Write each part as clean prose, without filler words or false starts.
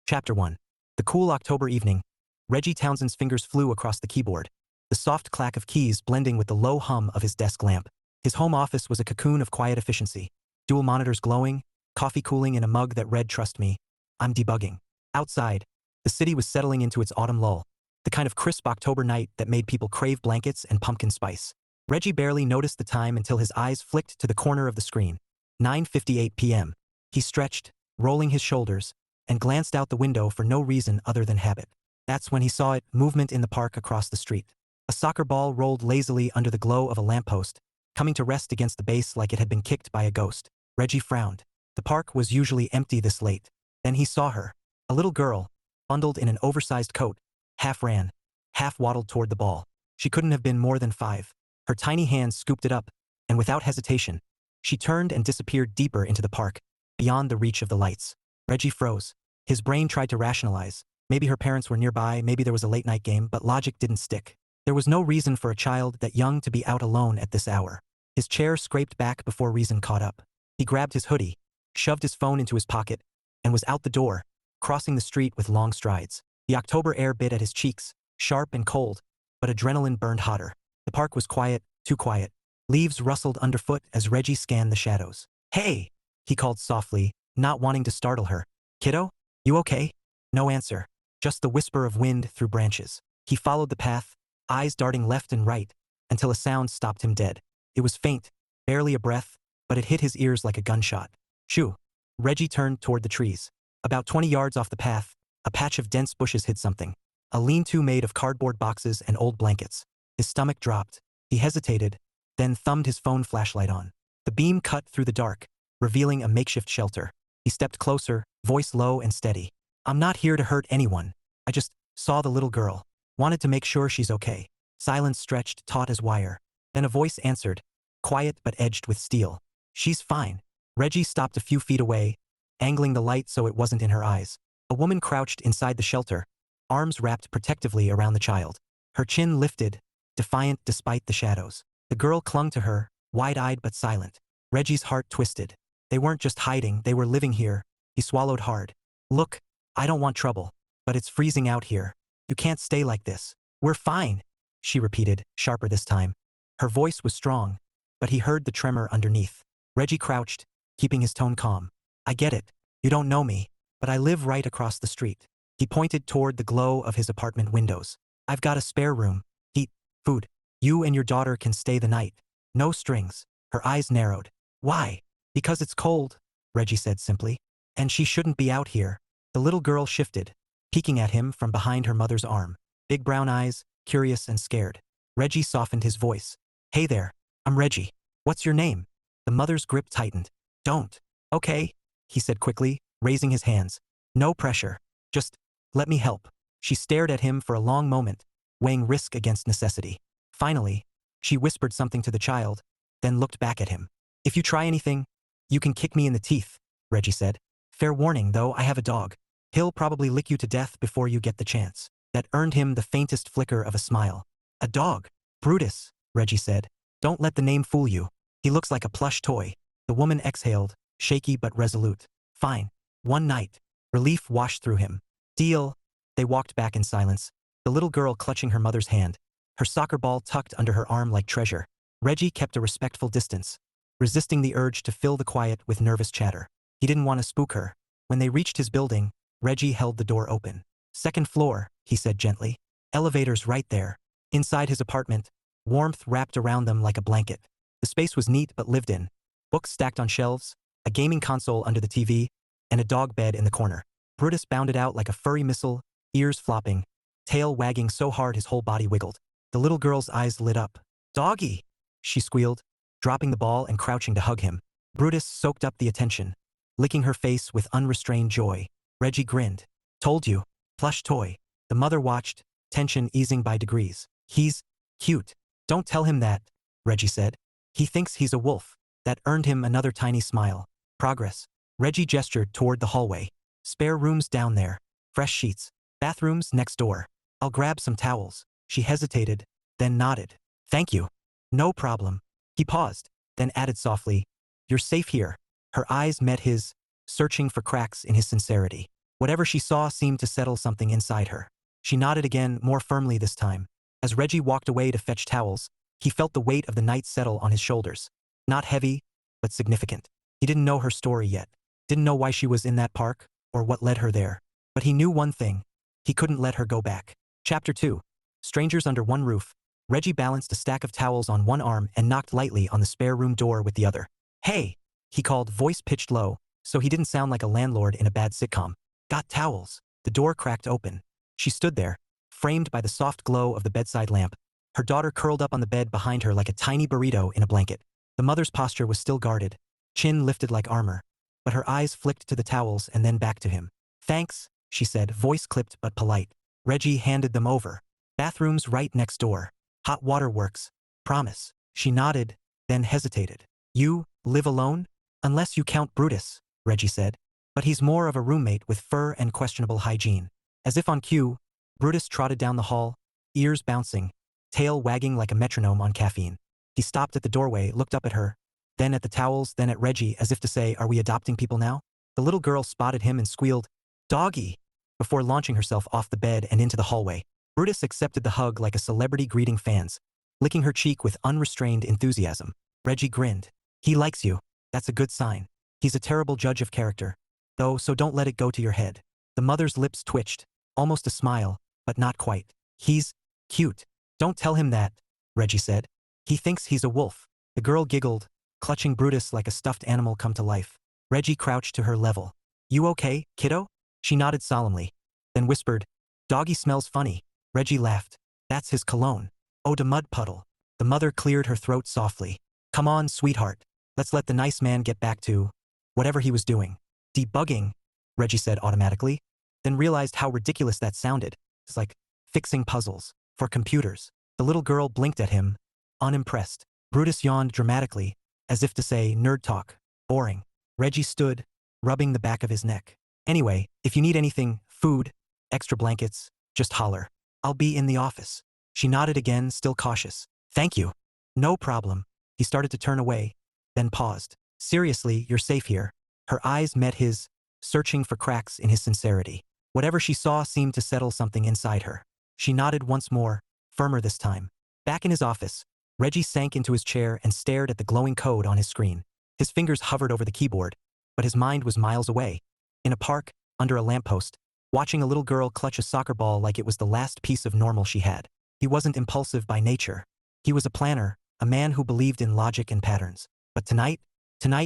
Chapter 1. The cool October evening. Reggie Townsend's fingers flew across the keyboard, the soft clack of keys blending with the low hum of his desk lamp. His home office was a cocoon of quiet efficiency. Dual monitors glowing, coffee cooling in a mug that read, "Trust me, I'm debugging." Outside, the city was settling into its autumn lull, the kind of crisp October night that made people crave blankets and pumpkin spice. Reggie barely noticed the time until his eyes flicked to the corner of the screen. 9:58 p.m. He stretched, rolling his shoulders, and glanced out the window for no reason other than habit. That's when he saw it, movement in the park across the street. A soccer ball rolled lazily under the glow of a lamppost, coming to rest against the base like it had been kicked by a ghost. Reggie frowned. The park was usually empty this late. Then he saw her. A little girl, bundled in an oversized coat, half ran, half waddled toward the ball. She couldn't have been more than 5. Her tiny hands scooped it up, and without hesitation, she turned and disappeared deeper into the park, beyond the reach of the lights. Reggie froze. His brain tried to rationalize. Maybe her parents were nearby, maybe there was a late-night game, but logic didn't stick. There was no reason for a child that young to be out alone at this hour. His chair scraped back before reason caught up. He grabbed his hoodie, shoved his phone into his pocket, and was out the door, crossing the street with long strides. The October air bit at his cheeks, sharp and cold, but adrenaline burned hotter. The park was quiet, too quiet. Leaves rustled underfoot as Reggie scanned the shadows. "Hey!" he called softly, not wanting to startle her. "Kiddo? You okay?" No answer, just the whisper of wind through branches. He followed the path, eyes darting left and right, until a sound stopped him dead. It was faint, barely a breath, but it hit his ears like a gunshot. Shoo! Reggie turned toward the trees. About 20 yards off the path, a patch of dense bushes hid something. A lean-to made of cardboard boxes and old blankets. His stomach dropped. He hesitated, then thumbed his phone flashlight on. The beam cut through the dark, revealing a makeshift shelter. He stepped closer, voice low and steady. "I'm not here to hurt anyone. I just saw the little girl. Wanted to make sure she's okay." Silence stretched, taut as wire. Then a voice answered, quiet but edged with steel. "She's fine." Reggie stopped a few feet away, angling the light so it wasn't in her eyes. A woman crouched inside the shelter, arms wrapped protectively around the child. Her chin lifted, defiant despite the shadows. The girl clung to her, wide-eyed but silent. Reggie's heart twisted. They weren't just hiding, they were living here. He swallowed hard. "Look, I don't want trouble, but it's freezing out here. You can't stay like this." "We're fine," she repeated, sharper this time. Her voice was strong, but he heard the tremor underneath. Reggie crouched, keeping his tone calm. "I get it. You don't know me, but I live right across the street." He pointed toward the glow of his apartment windows. "I've got a spare room, heat, food. You and your daughter can stay the night. No strings." Her eyes narrowed. "Why?" "Because it's cold," Reggie said simply. "And she shouldn't be out here." The little girl shifted, peeking at him from behind her mother's arm. Big brown eyes, curious and scared. Reggie softened his voice. "Hey there, I'm Reggie. What's your name?" The mother's grip tightened. "Don't." "Okay," he said quickly, raising his hands. "No pressure. Just let me help." She stared at him for a long moment, weighing risk against necessity. Finally, she whispered something to the child, then looked back at him. "If you try anything, you can kick me in the teeth," Reggie said. "Fair warning, though, I have a dog. He'll probably lick you to death before you get the chance." That earned him the faintest flicker of a smile. "A dog?" "Brutis," Reggie said. "Don't let the name fool you. He looks like a plush toy." The woman exhaled, shaky but resolute. "Fine. One night." Relief washed through him. "Deal." They walked back in silence, the little girl clutching her mother's hand, her soccer ball tucked under her arm like treasure. Reggie kept a respectful distance, resisting the urge to fill the quiet with nervous chatter. He didn't want to spook her. When they reached his building, Reggie held the door open. "Second floor," he said gently. "Elevator's right there." Inside his apartment, warmth wrapped around them like a blanket. The space was neat but lived in. Books stacked on shelves, a gaming console under the TV, and a dog bed in the corner. Brutus bounded out like a furry missile, ears flopping, tail wagging so hard his whole body wiggled. The little girl's eyes lit up. "Doggy!" she squealed, dropping the ball and crouching to hug him. Brutus soaked up the attention, licking her face with unrestrained joy. Reggie grinned. "Told you. Plush toy." The mother watched, tension easing by degrees. "He's cute." "Don't tell him that," Reggie said. "He thinks he's a wolf." That earned him another tiny smile. "Progress." Reggie gestured toward the hallway. "Spare rooms down there. Fresh sheets. Bathrooms next door. I'll grab some towels." She hesitated, then nodded. "Thank you." "No problem." He paused, then added softly, "You're safe here." Her eyes met his, searching for cracks in his sincerity. Whatever she saw seemed to settle something inside her. She nodded again, more firmly this time. As Reggie walked away to fetch towels, he felt the weight of the night settle on his shoulders. Not heavy, but significant. He didn't know her story yet. Didn't know why she was in that park, or what led her there. But he knew one thing. He couldn't let her go back. Chapter 2. Strangers under one roof. Reggie balanced a stack of towels on one arm and knocked lightly on the spare room door with the other. "Hey!" he called, voice pitched low, so he didn't sound like a landlord in a bad sitcom. "Got towels?" The door cracked open. She stood there, framed by the soft glow of the bedside lamp, her daughter curled up on the bed behind her like a tiny burrito in a blanket. The mother's posture was still guarded, chin lifted like armor, but her eyes flicked to the towels and then back to him. "Thanks," she said, voice clipped but polite. Reggie handed them over. "Bathroom's right next door. Hot water works. Promise." She nodded, then hesitated. "You live alone? Unless you count Brutis," Reggie said. "But he's more of a roommate with fur and questionable hygiene." As if on cue, Brutus trotted down the hall, ears bouncing, tail wagging like a metronome on caffeine. He stopped at the doorway, looked up at her, then at the towels, then at Reggie, as if to say, "Are we adopting people now?" The little girl spotted him and squealed, "Doggy!" before launching herself off the bed and into the hallway. Brutus accepted the hug like a celebrity greeting fans, licking her cheek with unrestrained enthusiasm. Reggie grinned. "He likes you. That's a good sign. He's a terrible judge of character, though, so don't let it go to your head." The mother's lips twitched, almost a smile, but not quite. "He's cute." "Don't tell him that," Reggie said. "He thinks he's a wolf." The girl giggled, clutching Brutus like a stuffed animal come to life. Reggie crouched to her level. "You okay, kiddo?" She nodded solemnly, then whispered, "Doggy smells funny." Reggie laughed. "That's his cologne. Oh, the mud puddle." The mother cleared her throat softly. "Come on, sweetheart. Let's let the nice man get back to whatever he was doing." "Debugging," Reggie said automatically, then realized how ridiculous that sounded. It's like fixing puzzles for computers. The little girl blinked at him, unimpressed. Brutus yawned dramatically, as if to say, "Nerd talk. Boring." Reggie stood, rubbing the back of his neck. "Anyway, if you need anything, food, extra blankets, just holler. I'll be in the office." She nodded again, still cautious. "Thank you." "No problem." He started to turn away, then paused. "Seriously, you're safe here." Her eyes met his, searching for cracks in his sincerity. Whatever she saw seemed to settle something inside her. She nodded once more, firmer this time. Back in his office, Reggie sank into his chair and stared at the glowing code on his screen. His fingers hovered over the keyboard, but his mind was miles away. In a park, under a lamppost, watching a little girl clutch a soccer ball like it was the last piece of normal she had. He wasn't impulsive by nature. He was a planner, a man who believed in logic and patterns. But tonight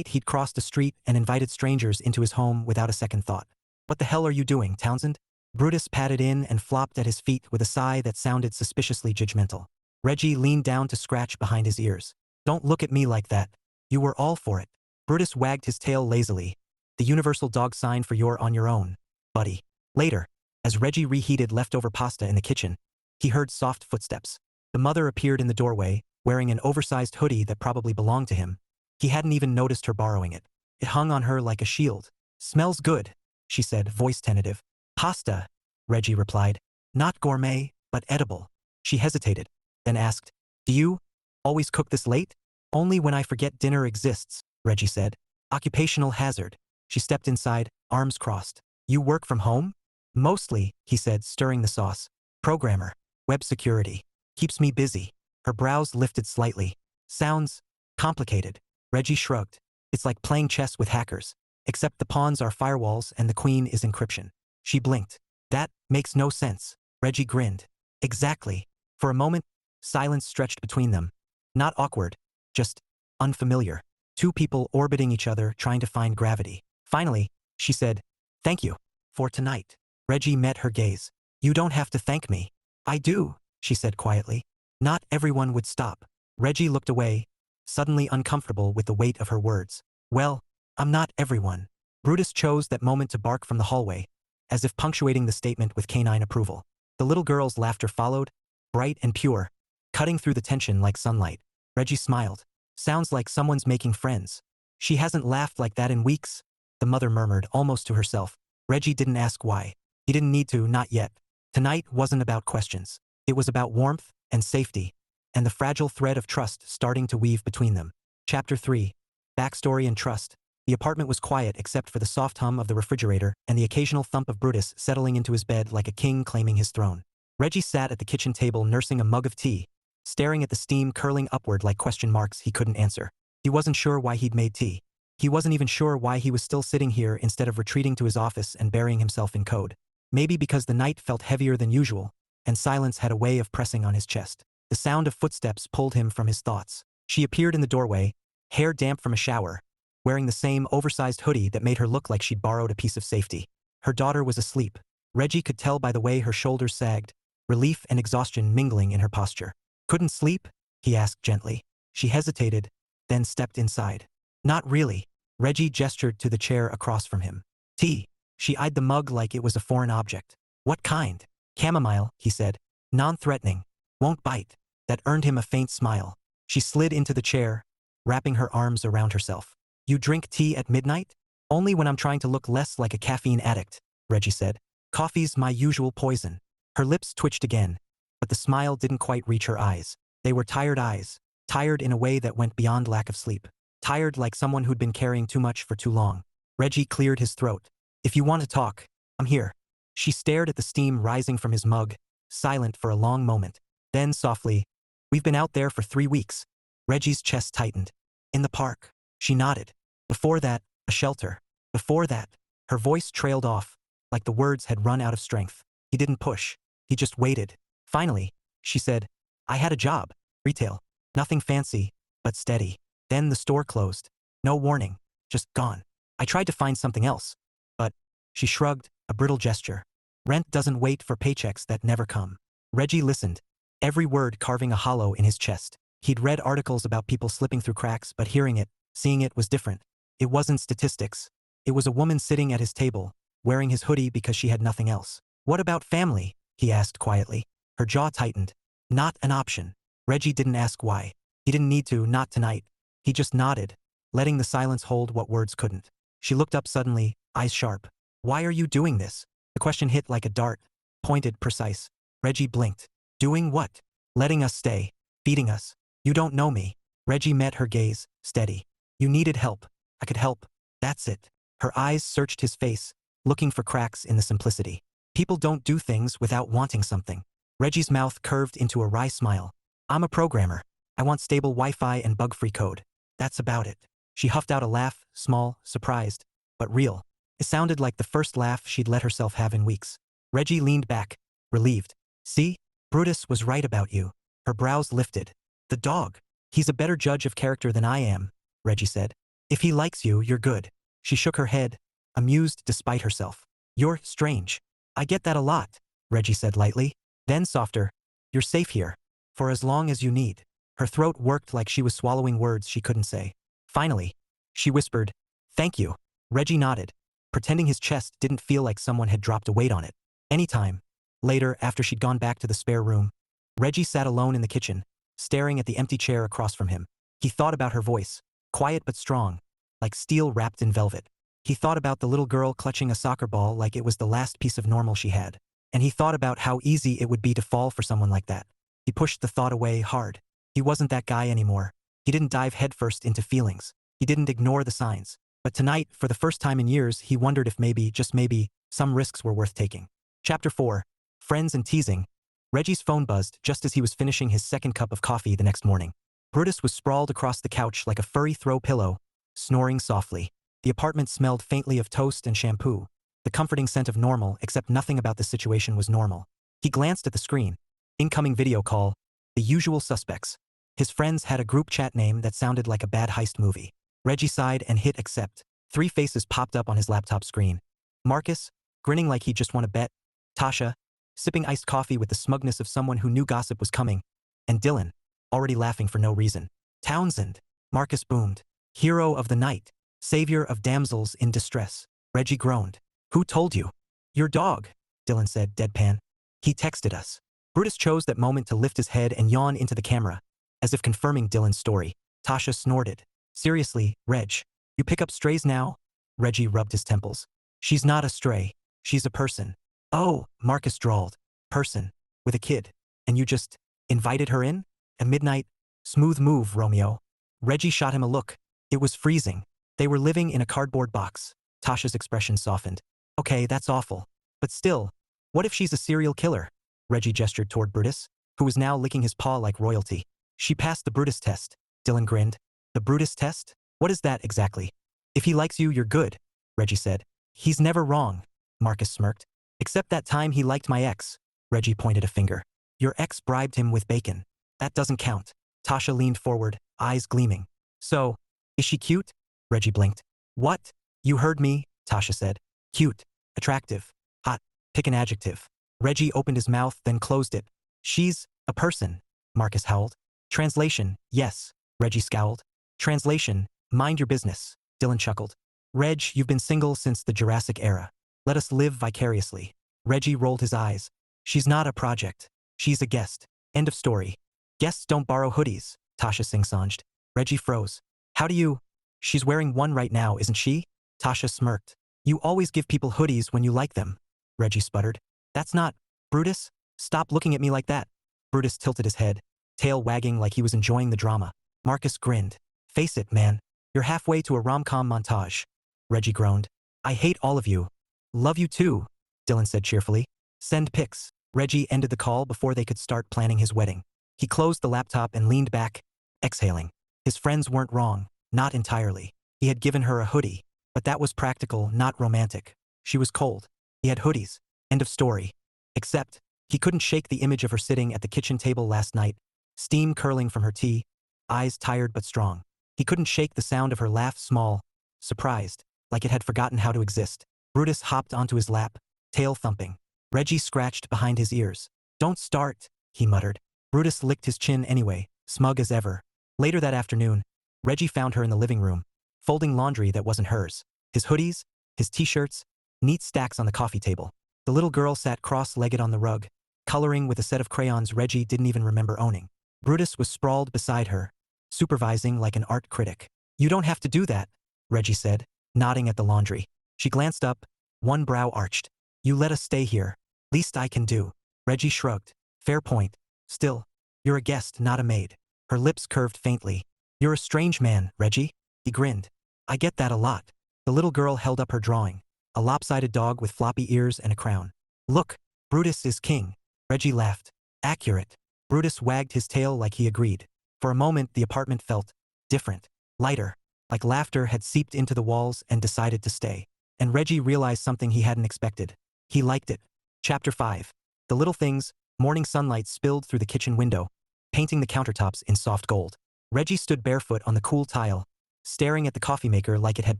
he'd crossed a street and invited strangers into his home without a second thought. "What the hell are you doing, Townsend?" Brutus padded in and flopped at his feet with a sigh that sounded suspiciously judgmental. Reggie leaned down to scratch behind his ears. "Don't look at me like that. You were all for it." Brutus wagged his tail lazily. "The universal dog sign for you're on your own, buddy." Later, as Reggie reheated leftover pasta in the kitchen, he heard soft footsteps. The mother appeared in the doorway, wearing an oversized hoodie that probably belonged to him. He hadn't even noticed her borrowing it. It hung on her like a shield. "Smells good," she said, voice tentative. "Pasta," Reggie replied. "Not gourmet, but edible." She hesitated, then asked, "Do you always cook this late?" "Only when I forget dinner exists," Reggie said. "Occupational hazard." She stepped inside, arms crossed. "You work from home?" "Mostly," he said, stirring the sauce. "Programmer. Web security. Keeps me busy." Her brows lifted slightly. "Sounds complicated." Reggie shrugged. "It's like playing chess with hackers, except the pawns are firewalls and the queen is encryption." She blinked. "That makes no sense." Reggie grinned. "Exactly." For a moment, silence stretched between them. Not awkward, just unfamiliar. Two people orbiting each other trying to find gravity. Finally, she said, "Thank you for tonight." Reggie met her gaze. "You don't have to thank me." "I do," she said quietly. "Not everyone would stop." Reggie looked away, suddenly uncomfortable with the weight of her words. "Well, I'm not everyone." Brutus chose that moment to bark from the hallway, as if punctuating the statement with canine approval. The little girl's laughter followed, bright and pure, cutting through the tension like sunlight. Reggie smiled. "Sounds like someone's making friends." "She hasn't laughed like that in weeks," the mother murmured, almost to herself. Reggie didn't ask why. He didn't need to, not yet. Tonight wasn't about questions. It was about warmth and safety, and the fragile thread of trust starting to weave between them. Chapter 3. Backstory and Trust. The apartment was quiet except for the soft hum of the refrigerator and the occasional thump of Brutus settling into his bed like a king claiming his throne. Reggie sat at the kitchen table nursing a mug of tea, staring at the steam curling upward like question marks he couldn't answer. He wasn't sure why he'd made tea. He wasn't even sure why he was still sitting here instead of retreating to his office and burying himself in code. Maybe because the night felt heavier than usual, and silence had a way of pressing on his chest. The sound of footsteps pulled him from his thoughts. She appeared in the doorway, hair damp from a shower, wearing the same oversized hoodie that made her look like she'd borrowed a piece of safety. Her daughter was asleep. Reggie could tell by the way her shoulders sagged, relief and exhaustion mingling in her posture. "Couldn't sleep?" he asked gently. She hesitated, then stepped inside. "Not really." Reggie gestured to the chair across from him. "Tea." She eyed the mug like it was a foreign object. "What kind?" "Chamomile," he said. Non-threatening. "Won't bite." That earned him a faint smile. She slid into the chair, wrapping her arms around herself. "You drink tea at midnight?" "Only when I'm trying to look less like a caffeine addict," Reggie said. "Coffee's my usual poison." Her lips twitched again, but the smile didn't quite reach her eyes. They were tired eyes, tired in a way that went beyond lack of sleep. Tired like someone who'd been carrying too much for too long. Reggie cleared his throat. "If you want to talk, I'm here." She stared at the steam rising from his mug, silent for a long moment. Then softly, "We've been out there for 3 weeks." Reggie's chest tightened. "In the park." She nodded. "Before that, a shelter. Before that." Her voice trailed off, like the words had run out of strength. He didn't push. He just waited. Finally, she said, "I had a job. Retail. Nothing fancy, but steady. Then the store closed. No warning. Just gone. I tried to find something else. But," she shrugged, a brittle gesture. "Rent doesn't wait for paychecks that never come." Reggie listened, every word carving a hollow in his chest. He'd read articles about people slipping through cracks, but hearing it, seeing it was different. It wasn't statistics. It was a woman sitting at his table, wearing his hoodie because she had nothing else. "What about family?" he asked quietly. Her jaw tightened. "Not an option." Reggie didn't ask why. He didn't need to, not tonight. He just nodded, letting the silence hold what words couldn't. She looked up suddenly, eyes sharp. "Why are you doing this?" The question hit like a dart, pointed, precise. Reggie blinked. "Doing what?" "Letting us stay. Feeding us. You don't know me." Reggie met her gaze, steady. "You needed help. I could help. That's it." Her eyes searched his face, looking for cracks in the simplicity. "People don't do things without wanting something." Reggie's mouth curved into a wry smile. "I'm a programmer. I want stable Wi-Fi and bug-free code. That's about it." She huffed out a laugh, small, surprised, but real. It sounded like the first laugh she'd let herself have in weeks. Reggie leaned back, relieved. "See? Brutus was right about you." Her brows lifted. "The dog. He's a better judge of character than I am," Reggie said. "If he likes you, you're good." She shook her head, amused despite herself. "You're strange." "I get that a lot," Reggie said lightly. Then softer, "You're safe here. For as long as you need." Her throat worked like she was swallowing words she couldn't say. Finally, she whispered, "Thank you." Reggie nodded, pretending his chest didn't feel like someone had dropped a weight on it. Anytime. Later, after she'd gone back to the spare room, Reggie sat alone in the kitchen, staring at the empty chair across from him. He thought about her voice, quiet but strong, like steel wrapped in velvet. He thought about the little girl clutching a soccer ball like it was the last piece of normal she had. And he thought about how easy it would be to fall for someone like that. He pushed the thought away hard. He wasn't that guy anymore. He didn't dive headfirst into feelings. He didn't ignore the signs. But tonight, for the first time in years, he wondered if maybe, just maybe, some risks were worth taking. Chapter 4. Friends and Teasing. Reggie's phone buzzed just as he was finishing his second cup of coffee the next morning. Brutus was sprawled across the couch like a furry throw pillow, snoring softly. The apartment smelled faintly of toast and shampoo, the comforting scent of normal, except nothing about the situation was normal. He glanced at the screen. Incoming video call. The usual suspects. His friends had a group chat name that sounded like a bad heist movie. Reggie sighed and hit accept. 3 faces popped up on his laptop screen. Marcus, grinning like he just won a bet. Tasha, sipping iced coffee with the smugness of someone who knew gossip was coming. And Dylan, already laughing for no reason. Townsend, Marcus boomed. Hero of the night. Savior of damsels in distress. Reggie groaned. "Who told you?" "Your dog," Dylan said, deadpan. "He texted us." Brutus chose that moment to lift his head and yawn into the camera, as if confirming Dylan's story. Tasha snorted. "Seriously, Reg, you pick up strays now?" Reggie rubbed his temples. "She's not a stray. She's a person." "Oh," Marcus drawled. "Person. With a kid. And you just invited her in? A midnight? Smooth move, Romeo." Reggie shot him a look. It was freezing. They were living in a cardboard box. Tasha's expression softened. Okay, that's awful. But still, what if she's a serial killer? Reggie gestured toward Brutus, who was now licking his paw like royalty. She passed the Brutus test. Dylan grinned. The Brutus test? What is that exactly? If he likes you, you're good, Reggie said. He's never wrong, Marcus smirked. Except that time he liked my ex. Reggie pointed a finger. Your ex bribed him with bacon. That doesn't count. Tasha leaned forward, eyes gleaming. So, is she cute? Reggie blinked. What? You heard me, Tasha said. Cute. Attractive. Hot. Pick an adjective. Reggie opened his mouth, then closed it. She's a person, Marcus howled. Translation, yes, Reggie scowled. Translation, mind your business, Dylan chuckled. Reg, you've been single since the Jurassic era. Let us live vicariously. Reggie rolled his eyes. She's not a project. She's a guest. End of story. Guests don't borrow hoodies, Tasha sing-songed. Reggie froze. How do you? She's wearing one right now, isn't she? Tasha smirked. You always give people hoodies when you like them, Reggie sputtered. That's not. Brutus? Stop looking at me like that. Brutus tilted his head, tail wagging like he was enjoying the drama. Marcus grinned. Face it, man. You're halfway to a rom-com montage. Reggie groaned. I hate all of you. Love you too, Dylan said cheerfully. Send pics. Reggie ended the call before they could start planning his wedding. He closed the laptop and leaned back, exhaling. His friends weren't wrong, not entirely. He had given her a hoodie, but that was practical, not romantic. She was cold. He had hoodies. End of story. Except, he couldn't shake the image of her sitting at the kitchen table last night, steam curling from her tea, eyes tired but strong. He couldn't shake the sound of her laugh, small, surprised, like it had forgotten how to exist. Brutus hopped onto his lap, tail thumping. Reggie scratched behind his ears. Don't start, he muttered. Brutus licked his chin anyway, smug as ever. Later that afternoon, Reggie found her in the living room, folding laundry that wasn't hers. His hoodies, his t-shirts, neat stacks on the coffee table. The little girl sat cross-legged on the rug, coloring with a set of crayons Reggie didn't even remember owning. Brutus was sprawled beside her, supervising like an art critic. You don't have to do that, Reggie said, nodding at the laundry. She glanced up, one brow arched. You let us stay here. Least I can do. Reggie shrugged. Fair point. Still, you're a guest, not a maid. Her lips curved faintly. You're a strange man, Reggie. He grinned. I get that a lot. The little girl held up her drawing. A lopsided dog with floppy ears and a crown. Look, Brutus is king. Reggie laughed. Accurate. Brutus wagged his tail like he agreed. For a moment the apartment felt different, lighter, like laughter had seeped into the walls and decided to stay. And Reggie realized something he hadn't expected. He liked it. Chapter 5. The little things, morning sunlight spilled through the kitchen window, painting the countertops in soft gold. Reggie stood barefoot on the cool tile, staring at the coffee maker like it had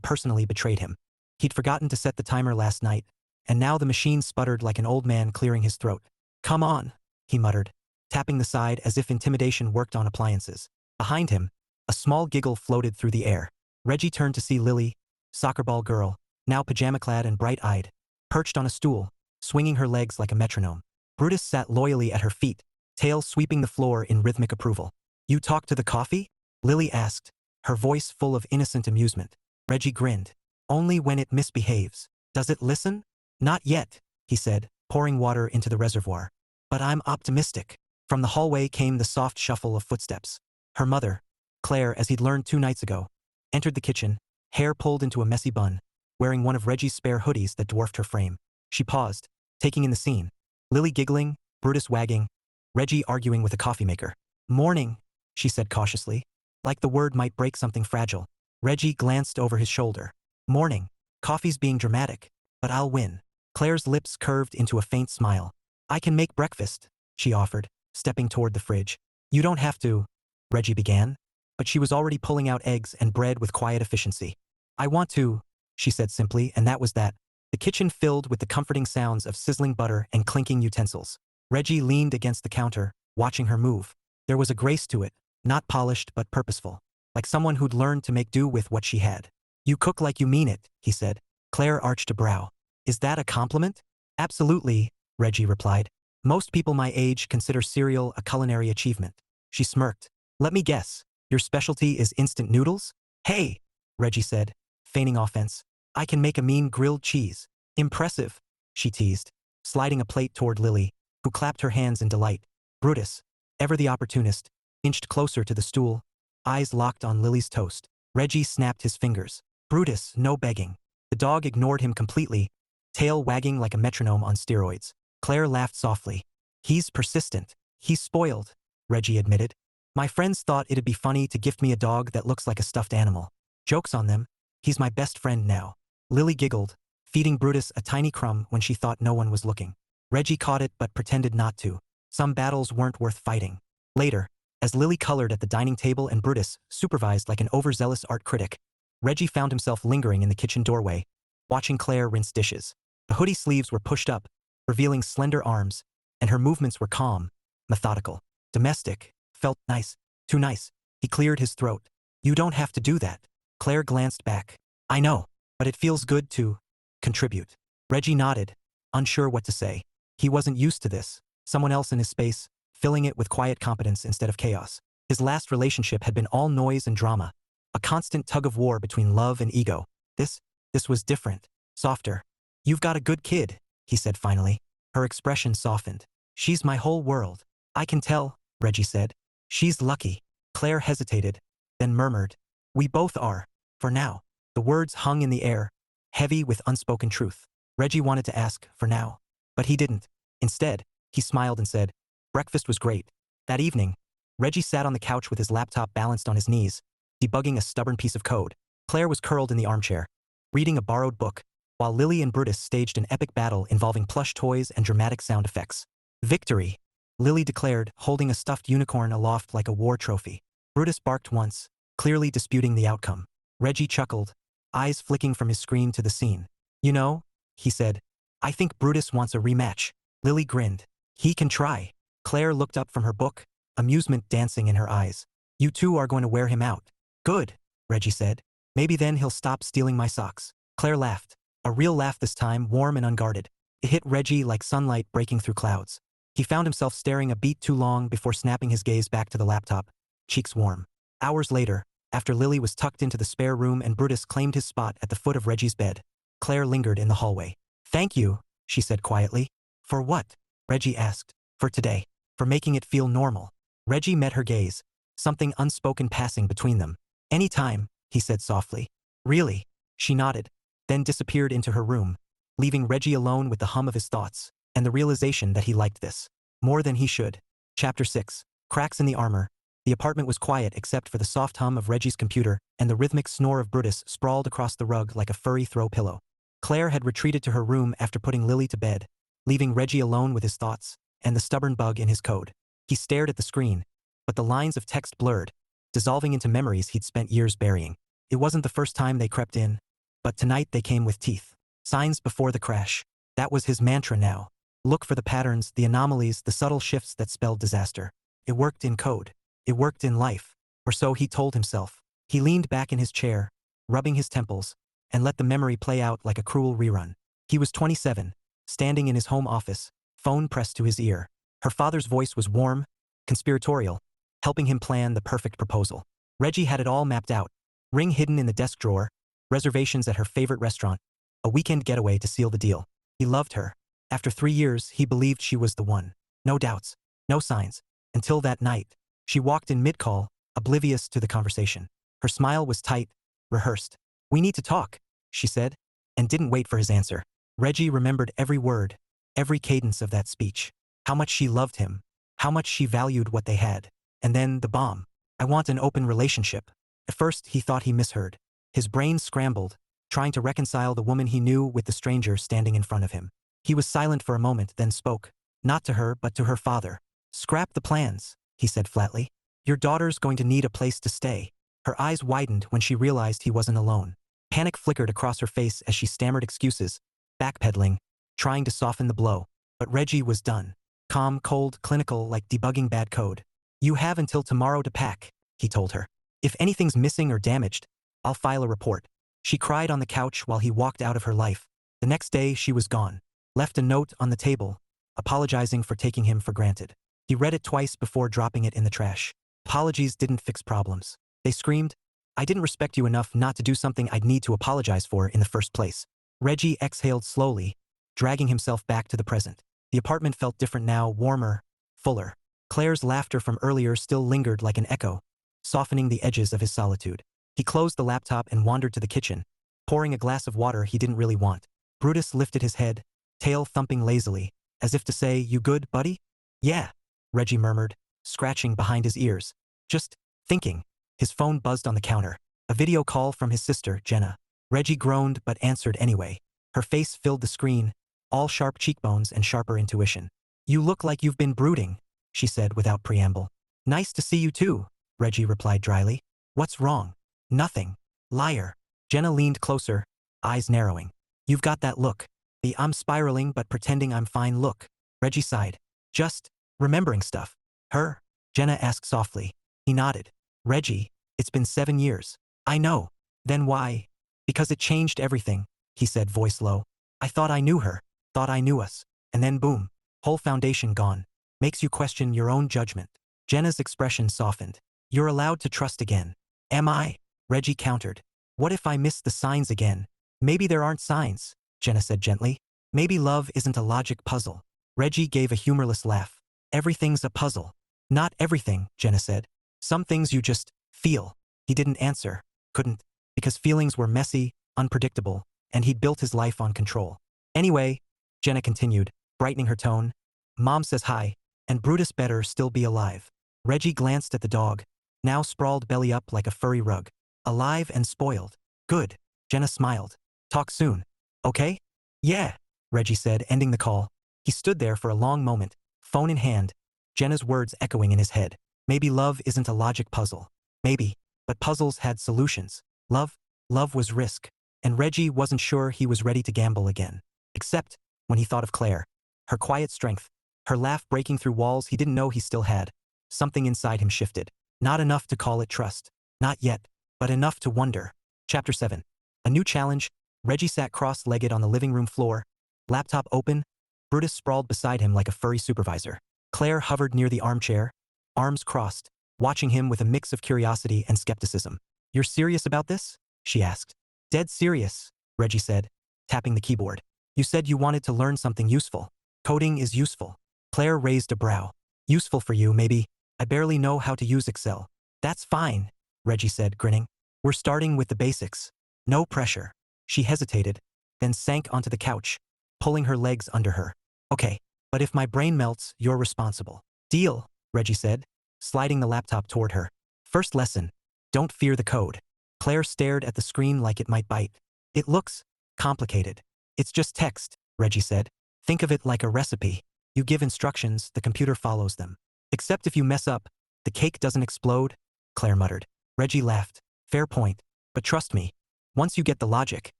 personally betrayed him. He'd forgotten to set the timer last night, and now the machine sputtered like an old man clearing his throat. Come on, he muttered, tapping the side as if intimidation worked on appliances. Behind him, a small giggle floated through the air. Reggie turned to see Lily, soccer ball girl, now pajama-clad and bright-eyed, perched on a stool, swinging her legs like a metronome. Brutus sat loyally at her feet, tail sweeping the floor in rhythmic approval. You talk to the coffee? Lily asked, her voice full of innocent amusement. Reggie grinned. Only when it misbehaves. Does it listen? Not yet, he said, pouring water into the reservoir. But I'm optimistic. From the hallway came the soft shuffle of footsteps. Her mother, Claire, as he'd learned 2 nights ago, entered the kitchen, hair pulled into a messy bun, wearing one of Reggie's spare hoodies that dwarfed her frame. She paused, taking in the scene. Lily giggling, Brutus wagging, Reggie arguing with a coffee maker. Morning, she said cautiously, like the word might break something fragile. Reggie glanced over his shoulder. Morning. Coffee's being dramatic, but I'll win. Claire's lips curved into a faint smile. I can make breakfast, she offered, stepping toward the fridge. You don't have to, Reggie began, but she was already pulling out eggs and bread with quiet efficiency. I want to, she said simply, and that was that. The kitchen filled with the comforting sounds of sizzling butter and clinking utensils. Reggie leaned against the counter, watching her move. There was a grace to it, not polished but purposeful, like someone who'd learned to make do with what she had. You cook like you mean it, he said. Claire arched a brow. Is that a compliment? Absolutely, Reggie replied. Most people my age consider cereal a culinary achievement. She smirked. Let me guess, your specialty is instant noodles? Hey, Reggie said, feigning offense. I can make a mean grilled cheese. Impressive, she teased, sliding a plate toward Lily, who clapped her hands in delight. Brutus, ever the opportunist, inched closer to the stool, eyes locked on Lily's toast. Reggie snapped his fingers. Brutus, no begging. The dog ignored him completely, tail wagging like a metronome on steroids. Claire laughed softly. He's persistent. He's spoiled, Reggie admitted. My friends thought it'd be funny to gift me a dog that looks like a stuffed animal. Joke's on them. He's my best friend now. Lily giggled, feeding Brutus a tiny crumb when she thought no one was looking. Reggie caught it but pretended not to. Some battles weren't worth fighting. Later, as Lily colored at the dining table and Brutus supervised like an overzealous art critic, Reggie found himself lingering in the kitchen doorway, watching Claire rinse dishes. The hoodie sleeves were pushed up, revealing slender arms, and her movements were calm, methodical, domestic, felt nice, too nice. He cleared his throat. You don't have to do that. Claire glanced back. I know, but it feels good to contribute. Reggie nodded, unsure what to say. He wasn't used to this. Someone else in his space, filling it with quiet competence instead of chaos. His last relationship had been all noise and drama, a constant tug-of-war between love and ego. This was different, softer. You've got a good kid, he said finally. Her expression softened. She's my whole world. I can tell, Reggie said. She's lucky. Claire hesitated, then murmured. We both are, for now. The words hung in the air, heavy with unspoken truth. Reggie wanted to ask, for now, but he didn't. Instead, he smiled and said, breakfast was great. That evening, Reggie sat on the couch with his laptop balanced on his knees, debugging a stubborn piece of code. Claire was curled in the armchair, reading a borrowed book, while Lily and Brutus staged an epic battle involving plush toys and dramatic sound effects. Victory, Lily declared, holding a stuffed unicorn aloft like a war trophy. Brutus barked once, clearly disputing the outcome. Reggie chuckled, eyes flicking from his screen to the scene. You know, he said, I think Brutus wants a rematch. Lily grinned. He can try. Claire looked up from her book, amusement dancing in her eyes. You two are going to wear him out. Good, Reggie said. Maybe then he'll stop stealing my socks. Claire laughed. A real laugh this time, warm and unguarded. It hit Reggie like sunlight breaking through clouds. He found himself staring a beat too long before snapping his gaze back to the laptop, cheeks warm. Hours later, after Lily was tucked into the spare room and Brutus claimed his spot at the foot of Reggie's bed, Claire lingered in the hallway. Thank you, she said quietly. For what? Reggie asked. For today. For making it feel normal. Reggie met her gaze, something unspoken passing between them. Any time, he said softly. Really? She nodded, then disappeared into her room, leaving Reggie alone with the hum of his thoughts, and the realization that he liked this more than he should. Chapter 6. Cracks in the armor. The apartment was quiet except for the soft hum of Reggie's computer and the rhythmic snore of Brutus sprawled across the rug like a furry throw pillow. Claire had retreated to her room after putting Lily to bed, leaving Reggie alone with his thoughts and the stubborn bug in his code. He stared at the screen, but the lines of text blurred, dissolving into memories he'd spent years burying. It wasn't the first time they crept in, but tonight they came with teeth. Signs before the crash. That was his mantra now. Look for the patterns, the anomalies, the subtle shifts that spelled disaster. It worked in code. It worked in life. Or so he told himself. He leaned back in his chair, rubbing his temples, and let the memory play out like a cruel rerun. He was 27, standing in his home office, phone pressed to his ear. Her father's voice was warm, conspiratorial, helping him plan the perfect proposal. Reggie had it all mapped out. Ring hidden in the desk drawer, reservations at her favorite restaurant, a weekend getaway to seal the deal. He loved her. After 3 years, he believed she was the one. No doubts, no signs. Until that night. She walked in mid-call, oblivious to the conversation. Her smile was tight, rehearsed. We need to talk, she said, and didn't wait for his answer. Reggie remembered every word, every cadence of that speech. How much she loved him, how much she valued what they had. And then the bomb. I want an open relationship. At first, he thought he misheard. His brain scrambled, trying to reconcile the woman he knew with the stranger standing in front of him. He was silent for a moment, then spoke. Not to her, but to her father. Scrap the plans, he said flatly. Your daughter's going to need a place to stay. Her eyes widened when she realized he wasn't alone. Panic flickered across her face as she stammered excuses, backpedaling, trying to soften the blow. But Reggie was done. Calm, cold, clinical, like debugging bad code. You have until tomorrow to pack, he told her. If anything's missing or damaged, I'll file a report. She cried on the couch while he walked out of her life. The next day, she was gone. Left a note on the table, apologizing for taking him for granted. He read it twice before dropping it in the trash. Apologies didn't fix problems. They screamed, I didn't respect you enough not to do something I'd need to apologize for in the first place. Reggie exhaled slowly, dragging himself back to the present. The apartment felt different now, warmer, fuller. Claire's laughter from earlier still lingered like an echo, softening the edges of his solitude. He closed the laptop and wandered to the kitchen, pouring a glass of water he didn't really want. Brutus lifted his head, tail thumping lazily, as if to say, "You good, buddy?" "Yeah," Reggie murmured, scratching behind his ears. "Just thinking." His phone buzzed on the counter. A video call from his sister, Jenna. Reggie groaned but answered anyway. Her face filled the screen, all sharp cheekbones and sharper intuition. "You look like you've been brooding," she said without preamble. "Nice to see you too," Reggie replied dryly. "What's wrong?" "Nothing. Liar." Jenna leaned closer, eyes narrowing. "You've got that look. The I'm spiraling but pretending I'm fine look." Reggie sighed. "Just remembering stuff." "Her?" Jenna asked softly. He nodded. "Reggie, it's been 7 years." "I know." "Then why?" "Because it changed everything," he said, voice low. "I thought I knew her, thought I knew us, and then boom, whole foundation gone. Makes you question your own judgment." Jenna's expression softened. "You're allowed to trust again." "Am I?" Reggie countered. "What if I miss the signs again?" "Maybe there aren't signs," Jenna said gently. "Maybe love isn't a logic puzzle." Reggie gave a humorless laugh. "Everything's a puzzle." "Not everything," Jenna said. "Some things you just feel." He didn't answer, couldn't, because feelings were messy, unpredictable, and he'd built his life on control. "Anyway," Jenna continued, brightening her tone, "Mom says hi, and Brutus better still be alive." Reggie glanced at the dog, now sprawled belly up like a furry rug. "Alive and spoiled. Good." Jenna smiled. "Talk soon. Okay?" "Yeah," Reggie said, ending the call. He stood there for a long moment, phone in hand, Jenna's words echoing in his head. Maybe love isn't a logic puzzle. Maybe. But puzzles had solutions. Love was risk. And Reggie wasn't sure he was ready to gamble again. Except when he thought of Claire. Her quiet strength. Her laugh breaking through walls he didn't know he still had. Something inside him shifted. Not enough to call it trust. Not yet. But enough to wonder. Chapter 7. A new challenge. Reggie sat cross-legged on the living room floor. Laptop open. Brutus sprawled beside him like a furry supervisor. Claire hovered near the armchair, arms crossed, watching him with a mix of curiosity and skepticism. "You're serious about this?" she asked. "Dead serious," Reggie said, tapping the keyboard. "You said you wanted to learn something useful. Coding is useful." Claire raised a brow. "Useful for you, maybe. I barely know how to use Excel." "That's fine," Reggie said, grinning. "We're starting with the basics. No pressure." She hesitated, then sank onto the couch, pulling her legs under her. "Okay, but if my brain melts, you're responsible." "Deal," Reggie said, sliding the laptop toward her. "First lesson. Don't fear the code." Claire stared at the screen like it might bite. "It looks complicated." "It's just text," Reggie said. "Think of it like a recipe. You give instructions, the computer follows them. Except if you mess up, the cake doesn't explode," Claire muttered. Reggie laughed. "Fair point. But trust me, once you get the logic,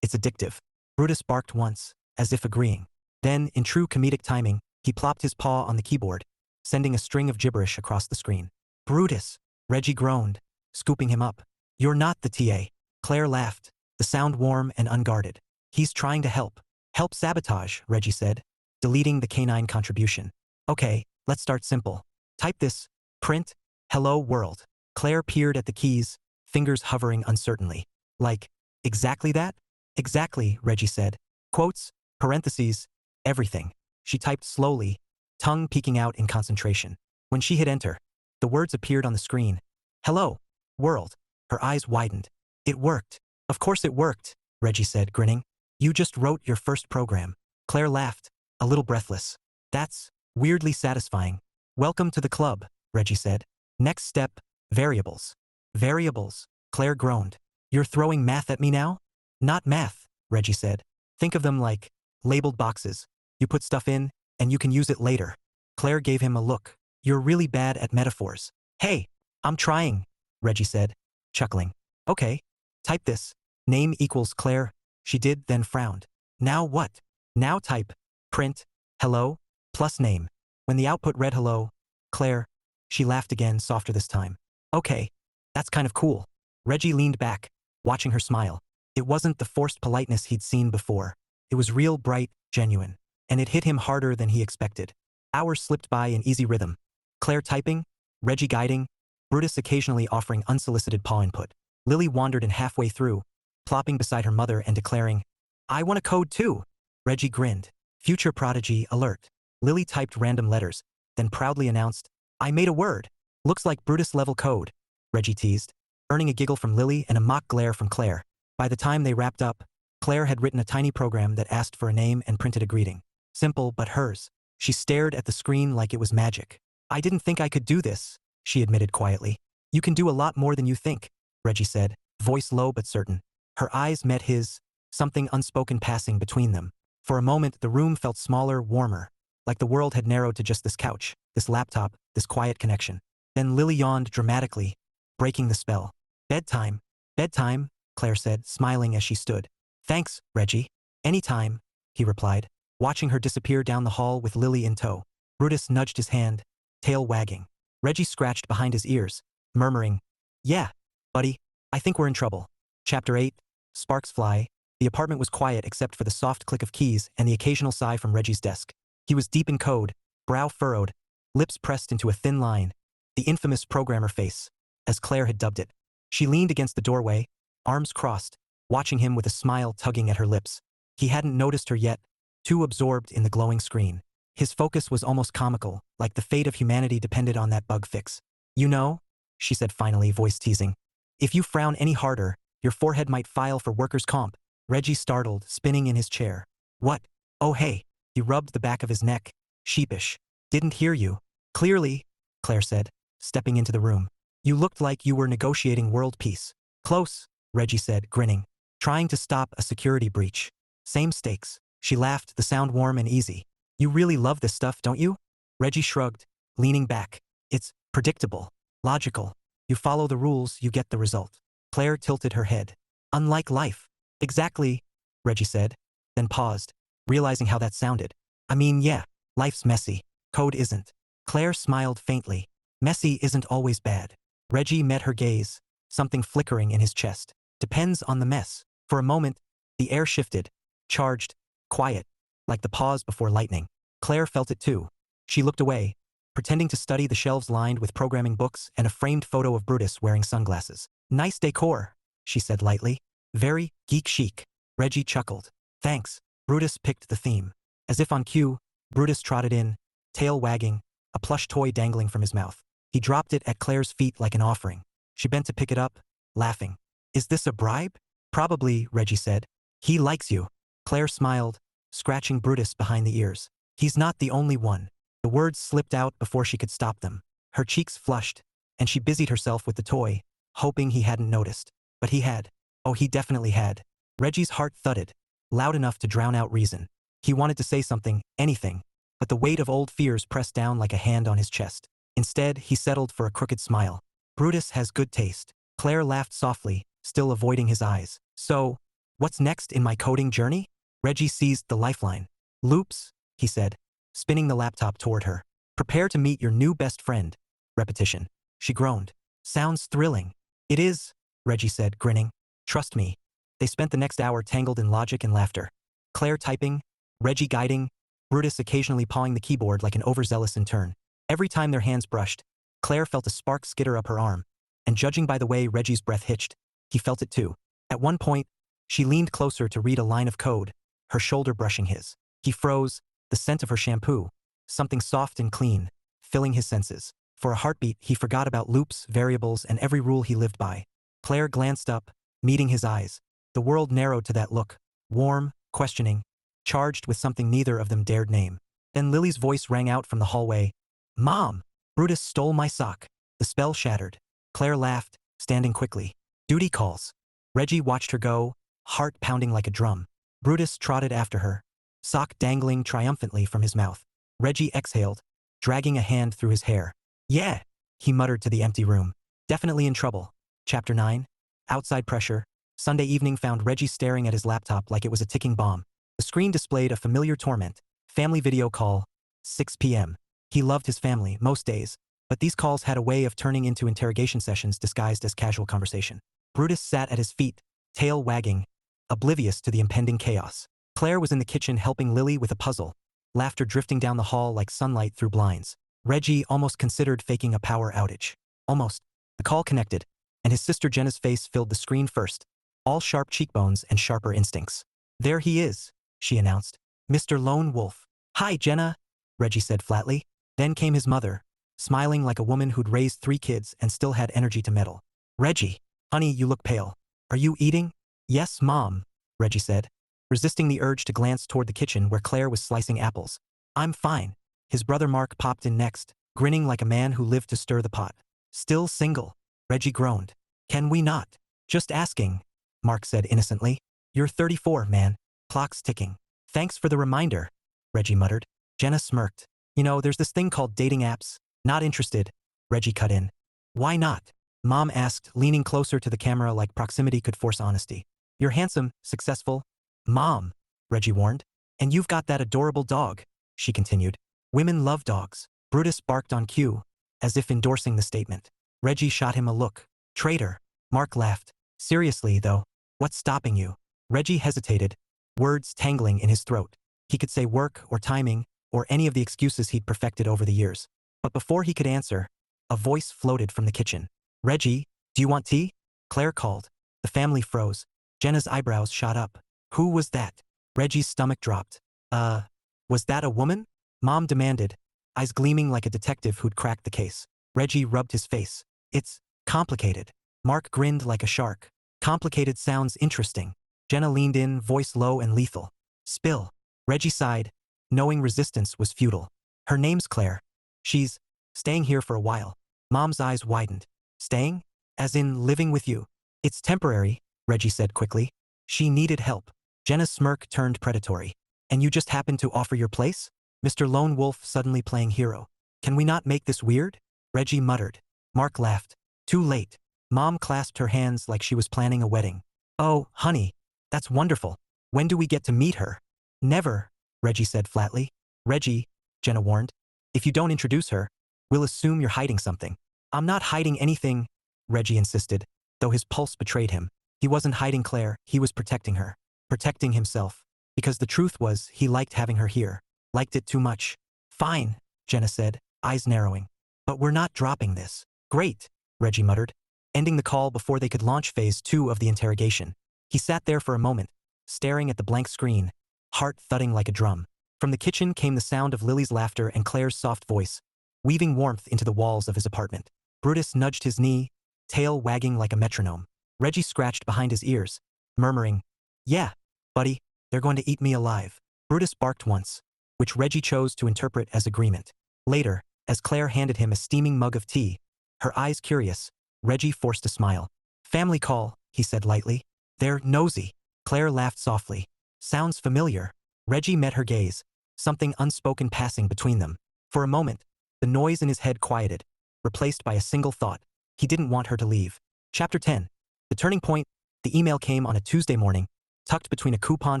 it's addictive." Brutus barked once, as if agreeing. Then, in true comedic timing, he plopped his paw on the keyboard, sending a string of gibberish across the screen. "Brutus," Reggie groaned, scooping him up. "You're not the TA." Claire laughed, the sound warm and unguarded. "He's trying to help." "Help sabotage," Reggie said, deleting the canine contribution. "Okay, let's start simple. Type this. Print. Hello world." Claire peered at the keys, fingers hovering uncertainly. "Like, exactly that?" "Exactly," Reggie said. "Quotes, parentheses, everything." She typed slowly, tongue peeking out in concentration. When she hit enter, the words appeared on the screen. "Hello, world." Her eyes widened. "It worked." "Of course it worked," Reggie said, grinning. "You just wrote your first program." Claire laughed, a little breathless. "That's weirdly satisfying." "Welcome to the club," Reggie said. "Next step, variables." "Variables?" Claire groaned. "You're throwing math at me now?" "Not math," Reggie said. "Think of them like labeled boxes. You put stuff in, and you can use it later." Claire gave him a look. "You're really bad at metaphors." "Hey, I'm trying," Reggie said, chuckling. "Okay, type this. Name equals Claire." She did, then frowned. "Now what?" "Now type. Print. Hello, plus name." When the output read hello, Claire, she laughed again, softer this time. "Okay, that's kind of cool." Reggie leaned back, watching her smile. It wasn't the forced politeness he'd seen before. It was real, bright, genuine. And it hit him harder than he expected. Hours slipped by in easy rhythm. Claire typing, Reggie guiding, Brutus occasionally offering unsolicited paw input. Lily wandered in halfway through, plopping beside her mother and declaring, "I want a code too." Reggie grinned. Future prodigy alert. Lily typed random letters, then proudly announced, "I made a word. Looks like Brutus level code." Reggie teased, earning a giggle from Lily and a mock glare from Claire. By the time they wrapped up, Claire had written a tiny program that asked for a name and printed a greeting. Simple, but hers. She stared at the screen like it was magic. I didn't think I could do this, she admitted quietly. You can do a lot more than you think, Reggie said, voice low but certain. Her eyes met his, something unspoken passing between them. For a moment, the room felt smaller, warmer, like the world had narrowed to just this couch, this laptop, this quiet connection. Then Lily yawned dramatically, breaking the spell. Bedtime. Bedtime, Claire said, smiling as she stood. Thanks, Reggie. Anytime, he replied, watching her disappear down the hall with Lily in tow. Brutus nudged his hand, tail wagging. Reggie scratched behind his ears, murmuring, Yeah, buddy, I think we're in trouble. Chapter 8, Sparks Fly. The apartment was quiet except for the soft click of keys and the occasional sigh from Reggie's desk. He was deep in code, brow furrowed, lips pressed into a thin line, the infamous programmer face, as Claire had dubbed it. She leaned against the doorway, arms crossed, watching him with a smile tugging at her lips. He hadn't noticed her yet, too absorbed in the glowing screen. His focus was almost comical, like the fate of humanity depended on that bug fix. You know, she said finally, voice teasing, if you frown any harder, your forehead might file for workers' comp. Reggie startled, spinning in his chair. What? Oh hey. He rubbed the back of his neck, sheepish. Didn't hear you. Clearly, Claire said, stepping into the room. You looked like you were negotiating world peace. Close, Reggie said, grinning. Trying to stop a security breach. Same stakes. She laughed, the sound warm and easy. You really love this stuff, don't you? Reggie shrugged, leaning back. It's predictable, logical. You follow the rules, you get the result. Claire tilted her head. Unlike life. Exactly, Reggie said, then paused, realizing how that sounded. I mean, yeah, life's messy. Code isn't. Claire smiled faintly. Messy isn't always bad. Reggie met her gaze, something flickering in his chest. Depends on the mess. For a moment, the air shifted, charged, quiet, like the pause before lightning. Claire felt it too. She looked away, pretending to study the shelves lined with programming books and a framed photo of Brutus wearing sunglasses. Nice decor, she said lightly. Very geek chic. Reggie chuckled. Thanks. Brutus picked the theme. As if on cue, Brutus trotted in, tail wagging, a plush toy dangling from his mouth. He dropped it at Claire's feet like an offering. She bent to pick it up, laughing. Is this a bribe? Probably, Reggie said. He likes you. Claire smiled, scratching Brutus behind the ears. He's not the only one. The words slipped out before she could stop them. Her cheeks flushed, and she busied herself with the toy, hoping he hadn't noticed. But he had. Oh, he definitely had. Reggie's heart thudded, loud enough to drown out reason. He wanted to say something, anything, but the weight of old fears pressed down like a hand on his chest. Instead, he settled for a crooked smile. Brutus has good taste. Claire laughed softly, still avoiding his eyes. So, what's next in my coding journey? Reggie seized the lifeline. Loops, he said, spinning the laptop toward her. Prepare to meet your new best friend. Repetition. She groaned. Sounds thrilling. It is, Reggie said, grinning. Trust me. They spent the next hour tangled in logic and laughter. Claire typing, Reggie guiding, Brutus occasionally pawing the keyboard like an overzealous intern. Every time their hands brushed, Claire felt a spark skitter up her arm, and judging by the way Reggie's breath hitched, he felt it too. At one point, she leaned closer to read a line of code, her shoulder brushing his. He froze, the scent of her shampoo, something soft and clean, filling his senses. For a heartbeat, he forgot about loops, variables, and every rule he lived by. Claire glanced up, meeting his eyes. The world narrowed to that look, warm, questioning, charged with something neither of them dared name. Then Lily's voice rang out from the hallway. Mom! Brutus stole my sock. The spell shattered. Claire laughed, standing quickly. Duty calls. Reggie watched her go, heart pounding like a drum. Brutus trotted after her, sock dangling triumphantly from his mouth. Reggie exhaled, dragging a hand through his hair. Yeah, he muttered to the empty room. Definitely in trouble. Chapter 9. Outside pressure. Sunday evening found Reggie staring at his laptop like it was a ticking bomb. The screen displayed a familiar torment. Family video call. 6 p.m. He loved his family most days, but these calls had a way of turning into interrogation sessions disguised as casual conversation. Brutus sat at his feet, tail wagging, oblivious to the impending chaos. Claire was in the kitchen helping Lily with a puzzle, laughter drifting down the hall like sunlight through blinds. Reggie almost considered faking a power outage. Almost. The call connected, and his sister Jenna's face filled the screen first, all sharp cheekbones and sharper instincts. There he is, she announced. Mr. Lone Wolf. Hi, Jenna, Reggie said flatly. Then came his mother, smiling like a woman who'd raised 3 kids and still had energy to meddle. Reggie, honey, you look pale. Are you eating? Yes, Mom, Reggie said, resisting the urge to glance toward the kitchen where Claire was slicing apples. I'm fine. His brother Mark popped in next, grinning like a man who lived to stir the pot. Still single, Reggie groaned. Can we not? Just asking, Mark said innocently. You're 34, man. Clock's ticking. Thanks for the reminder, Reggie muttered. Jenna smirked. You know, there's this thing called dating apps. Not interested, Reggie cut in. Why not? Mom asked, leaning closer to the camera like proximity could force honesty. You're handsome, successful. Mom, Reggie warned. And you've got that adorable dog, she continued. Women love dogs. Brutus barked on cue, as if endorsing the statement. Reggie shot him a look. Traitor. Mark laughed. Seriously, though, what's stopping you? Reggie hesitated, words tangling in his throat. He could say work or timing or any of the excuses he'd perfected over the years. But before he could answer, a voice floated from the kitchen. Reggie, do you want tea? Claire called. The family froze. Jenna's eyebrows shot up. Who was that? Reggie's stomach dropped. Was that a woman? Mom demanded, eyes gleaming like a detective who'd cracked the case. Reggie rubbed his face. It's complicated. Mark grinned like a shark. Complicated sounds interesting. Jenna leaned in, voice low and lethal. Spill. Reggie sighed, knowing resistance was futile. Her name's Claire. She's staying here for a while. Mom's eyes widened. Staying? As in living with you? It's temporary, Reggie said quickly. She needed help. Jenna's smirk turned predatory. And you just happened to offer your place? Mr. Lone Wolf suddenly playing hero. Can we not make this weird? Reggie muttered. Mark laughed. Too late. Mom clasped her hands like she was planning a wedding. Oh, honey, that's wonderful. When do we get to meet her? Never, Reggie said flatly. Reggie, Jenna warned. If you don't introduce her, we'll assume you're hiding something. I'm not hiding anything, Reggie insisted, though his pulse betrayed him. He wasn't hiding Claire, he was protecting her. Protecting himself. Because the truth was, he liked having her here. Liked it too much. Fine, Jenna said, eyes narrowing. But we're not dropping this. Great, Reggie muttered, ending the call before they could launch phase 2 of the interrogation. He sat there for a moment, staring at the blank screen, heart thudding like a drum. From the kitchen came the sound of Lily's laughter and Claire's soft voice, weaving warmth into the walls of his apartment. Brutus nudged his knee, tail wagging like a metronome. Reggie scratched behind his ears, murmuring, Yeah, buddy, they're going to eat me alive. Brutus barked once, which Reggie chose to interpret as agreement. Later, as Claire handed him a steaming mug of tea, her eyes curious, Reggie forced a smile. Family call, he said lightly. They're nosy. Claire laughed softly. Sounds familiar. Reggie met her gaze, something unspoken passing between them. For a moment, the noise in his head quieted, replaced by a single thought. He didn't want her to leave. Chapter 10. The turning point. The email came on a Tuesday morning, tucked between a coupon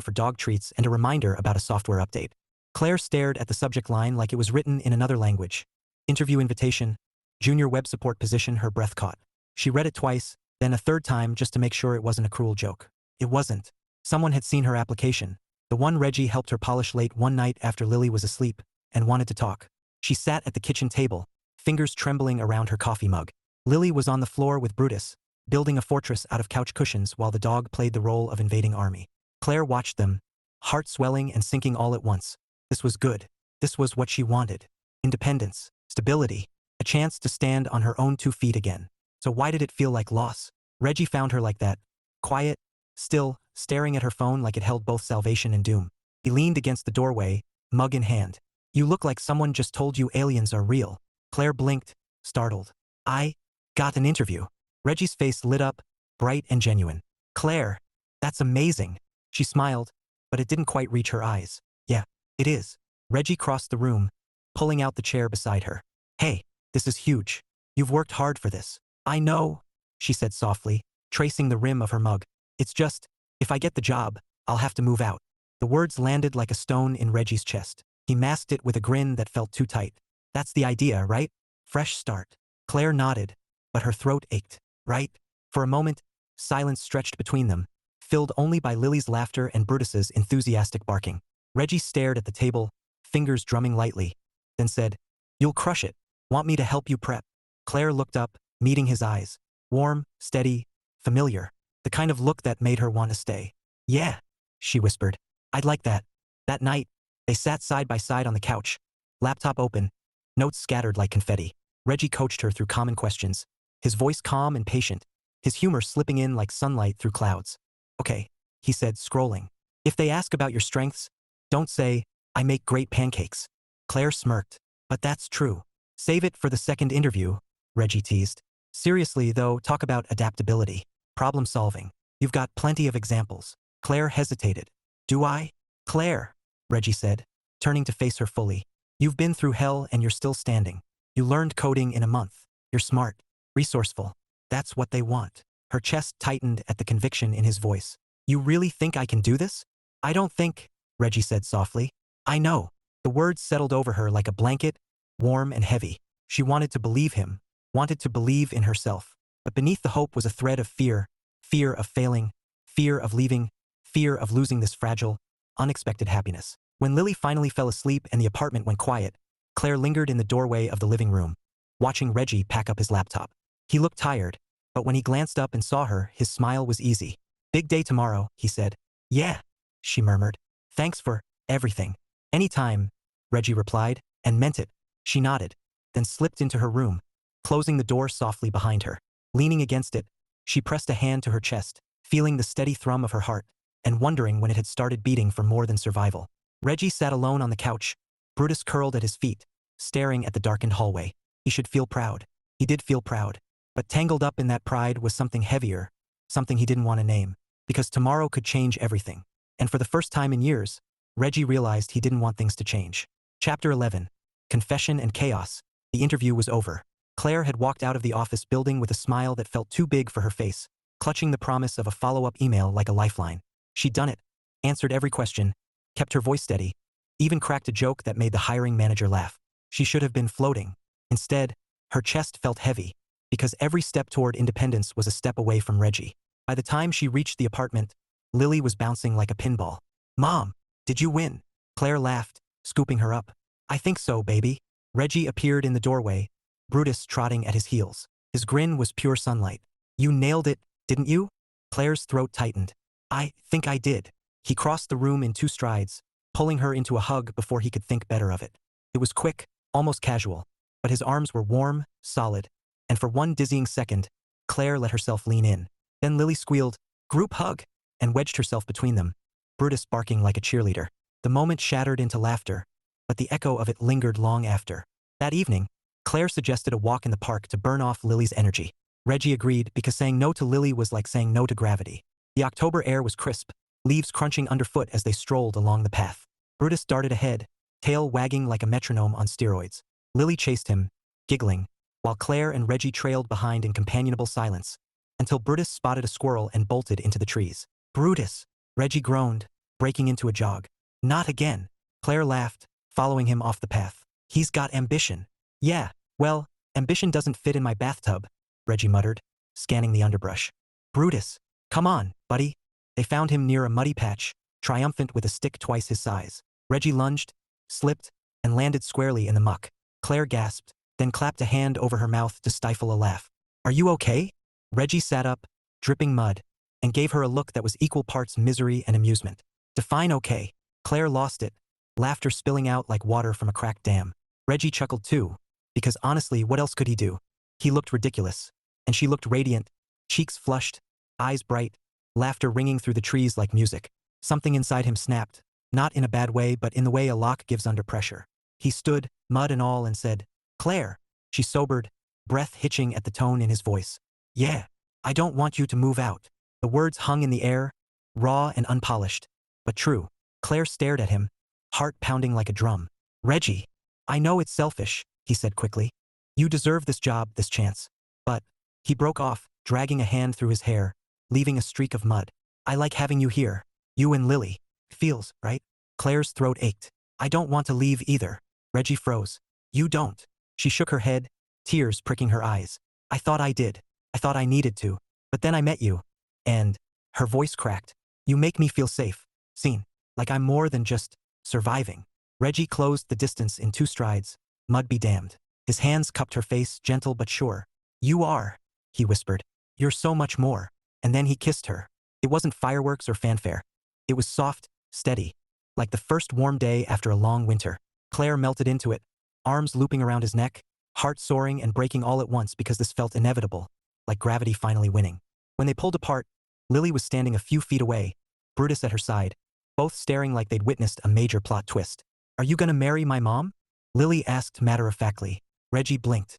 for dog treats and a reminder about a software update. Claire stared at the subject line like it was written in another language. Interview invitation. Junior web support position. Her breath caught. She read it twice, then a third time just to make sure it wasn't a cruel joke. It wasn't. Someone had seen her application. The one Reggie helped her polish late one night after Lily was asleep, and wanted to talk. She sat at the kitchen table, fingers trembling around her coffee mug. Lily was on the floor with Brutus, building a fortress out of couch cushions while the dog played the role of invading army. Claire watched them, heart swelling and sinking all at once. This was good. This was what she wanted. Independence, stability, a chance to stand on her own 2 feet again. So why did it feel like loss? Reggie found her like that. Quiet, still, staring at her phone like it held both salvation and doom. He leaned against the doorway, mug in hand. You look like someone just told you aliens are real. Claire blinked, startled. I got an interview. Reggie's face lit up, bright and genuine. Claire, that's amazing. She smiled, but it didn't quite reach her eyes. Yeah, it is. Reggie crossed the room, pulling out the chair beside her. Hey, this is huge. You've worked hard for this. I know, she said softly, tracing the rim of her mug. It's just, if I get the job, I'll have to move out. The words landed like a stone in Reggie's chest. He masked it with a grin that felt too tight. That's the idea, right? Fresh start. Claire nodded, but her throat ached. Right? For a moment, silence stretched between them, filled only by Lily's laughter and Brutus's enthusiastic barking. Reggie stared at the table, fingers drumming lightly, then said, You'll crush it. Want me to help you prep? Claire looked up, meeting his eyes. Warm, steady, familiar. The kind of look that made her want to stay. Yeah, she whispered. I'd like that. That night, they sat side by side on the couch, laptop open, notes scattered like confetti. Reggie coached her through common questions, his voice calm and patient, his humor slipping in like sunlight through clouds. Okay, he said, scrolling. If they ask about your strengths, don't say, I make great pancakes. Claire smirked. But that's true. Save it for the second interview, Reggie teased. Seriously, though, talk about adaptability. Problem solving. You've got plenty of examples. Claire hesitated. Do I? Claire, Reggie said, turning to face her fully. You've been through hell and you're still standing. You learned coding in a month. You're smart, resourceful. That's what they want. Her chest tightened at the conviction in his voice. You really think I can do this? I don't think, Reggie said softly. I know. The words settled over her like a blanket, warm and heavy. She wanted to believe him, wanted to believe in herself. But beneath the hope was a thread of fear, fear of failing, fear of leaving, fear of losing this fragile, unexpected happiness. When Lily finally fell asleep and the apartment went quiet, Claire lingered in the doorway of the living room, watching Reggie pack up his laptop. He looked tired, but when he glanced up and saw her, his smile was easy. Big day tomorrow, he said. Yeah, she murmured. Thanks for everything. Anytime, Reggie replied, and meant it. She nodded, then slipped into her room, closing the door softly behind her. Leaning against it, she pressed a hand to her chest, feeling the steady thrum of her heart, and wondering when it had started beating for more than survival. Reggie sat alone on the couch, Brutus curled at his feet, staring at the darkened hallway. He should feel proud. He did feel proud. But tangled up in that pride was something heavier, something he didn't want to name, because tomorrow could change everything. And for the first time in years, Reggie realized he didn't want things to change. Chapter 11. Confession and Chaos. The interview was over. Claire had walked out of the office building with a smile that felt too big for her face, clutching the promise of a follow-up email like a lifeline. She'd done it, answered every question, kept her voice steady, even cracked a joke that made the hiring manager laugh. She should have been floating. Instead, her chest felt heavy, because every step toward independence was a step away from Reggie. By the time she reached the apartment, Lily was bouncing like a pinball. Mom, did you win? Claire laughed, scooping her up. I think so, baby. Reggie appeared in the doorway, Brutus trotting at his heels. His grin was pure sunlight. You nailed it, didn't you? Claire's throat tightened. I think I did. He crossed the room in 2 strides, pulling her into a hug before he could think better of it. It was quick, almost casual, but his arms were warm, solid, and for one dizzying second, Claire let herself lean in. Then Lily squealed, group hug, and wedged herself between them, Brutus barking like a cheerleader. The moment shattered into laughter, but the echo of it lingered long after. That evening, Claire suggested a walk in the park to burn off Lily's energy. Reggie agreed because saying no to Lily was like saying no to gravity. The October air was crisp, leaves crunching underfoot as they strolled along the path. Brutus darted ahead, tail wagging like a metronome on steroids. Lily chased him, giggling, while Claire and Reggie trailed behind in companionable silence, until Brutus spotted a squirrel and bolted into the trees. Brutus! Reggie groaned, breaking into a jog. Not again. Claire laughed, following him off the path. He's got ambition. Yeah, well, ambition doesn't fit in my bathtub, Reggie muttered, scanning the underbrush. Brutus! Come on, buddy. They found him near a muddy patch, triumphant with a stick twice his size. Reggie lunged, slipped, and landed squarely in the muck. Claire gasped, then clapped a hand over her mouth to stifle a laugh. Are you okay? Reggie sat up, dripping mud, and gave her a look that was equal parts misery and amusement. Define okay. Claire lost it, laughter spilling out like water from a cracked dam. Reggie chuckled too, because honestly, what else could he do? He looked ridiculous, and she looked radiant, cheeks flushed, eyes bright, laughter ringing through the trees like music. Something inside him snapped, not in a bad way but in the way a lock gives under pressure. He stood, mud and all, and said, Claire. She sobered, breath hitching at the tone in his voice. Yeah, I don't want you to move out. The words hung in the air, raw and unpolished, but true. Claire stared at him, heart pounding like a drum. Reggie, I know it's selfish, he said quickly. You deserve this job, this chance. But, he broke off, dragging a hand through his hair, leaving a streak of mud. I like having you here. You and Lily. Feels, right? Claire's throat ached. I don't want to leave either. Reggie froze. You don't. She shook her head, tears pricking her eyes. I thought I did. I thought I needed to. But then I met you. And, her voice cracked. You make me feel safe. Seen. Like I'm more than just surviving. Reggie closed the distance in 2 strides. Mud be damned. His hands cupped her face, gentle but sure. You are, he whispered. You're so much more. And then he kissed her. It wasn't fireworks or fanfare. It was soft, steady, like the first warm day after a long winter. Claire melted into it, arms looping around his neck, heart soaring and breaking all at once because this felt inevitable, like gravity finally winning. When they pulled apart, Lily was standing a few feet away, Brutus at her side, both staring like they'd witnessed a major plot twist. "Are you gonna marry my mom?" Lily asked matter-of-factly. Reggie blinked.